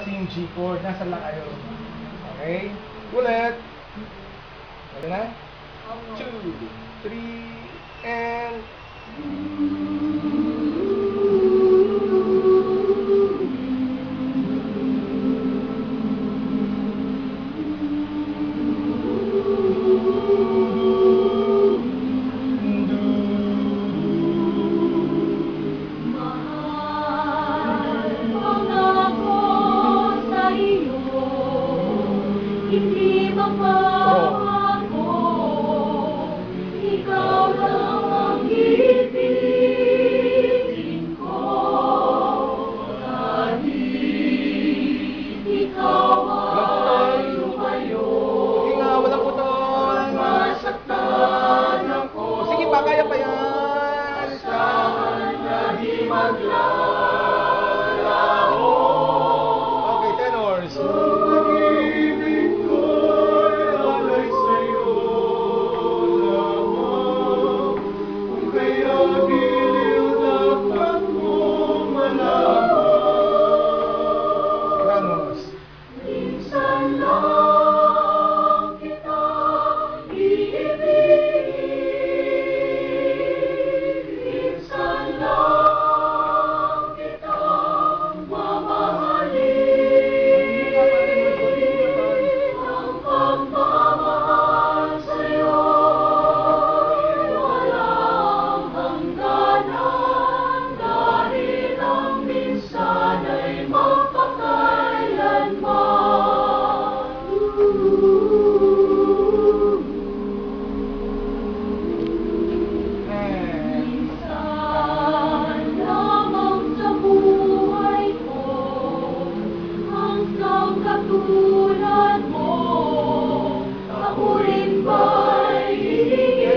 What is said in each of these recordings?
kasi yung G chord. Nasaan lang kayo? Okay? Ulit. Ano na? 2, 3, and... Hindi mapapako, ikaw lang ang ibigin ko. Kahit ikaw ay lumayo, Sige nga, walang putol. masaktan ako. Sige pa, kaya pa yan. Saan na di maglalaho. Okay, tenors. Pag-ibig ko'y alay sa'yo lamang, kaya giliw dapat mong malaman. Granos. Minsan lang kita iibigin, minsan lang kita mamahalin. Ang pagmamahal sa'yo'y walang hangganan, dahil ang minsan ay And... Minsan lamang sa buhay ko, hanggang katulad mo, ako rin ba'y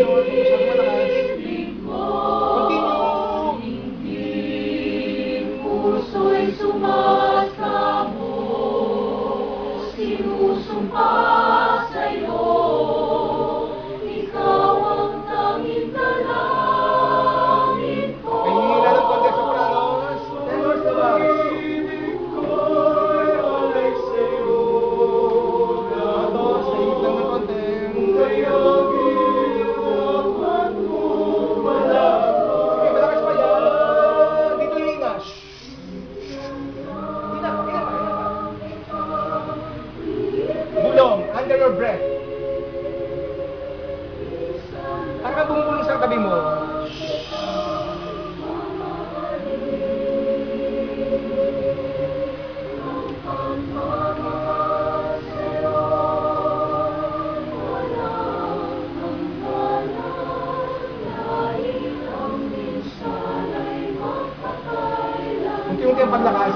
hinihiling ko? Hindi puso'y sumasamo, sinusumpa sa'yo, ikaw ang tanging dalangin ko. May hihila ng konti, sopranos. Tenors na ba? Pag-ibig ko'y alay sa'yo Tenors, nahihip lang ng lamang, konti. kaya giliw dapat mong malaman. Okay, malakas pa yan. Dito yung hinga. Shhh. Hinga pa, hinga pa, hinga pa. Bulong, under your breath. Para ka bumubulong sa tabi mo. Unti-unti ang paglakas.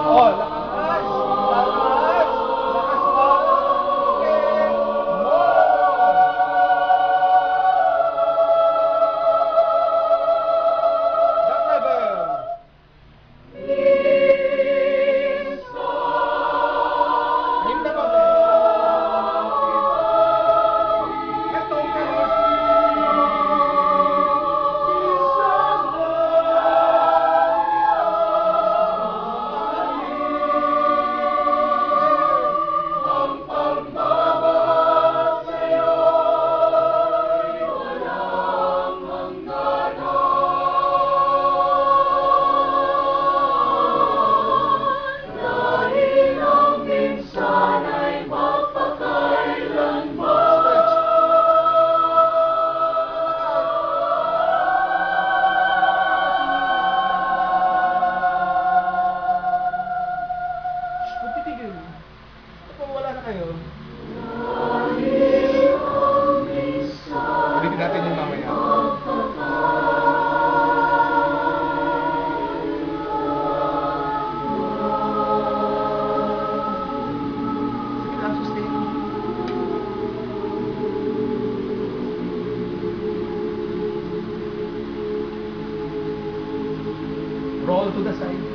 Oh, lakas! Lakas! Lakas mo! And more! That level! Ayun na ba? Ito, dahil ang minsan ay magpakailanman. Huwag titigil. Kapag wala na kayo, Dahil ang minsan ulitin natin yung mamaya. Sige lang, sustain. Roll to the side.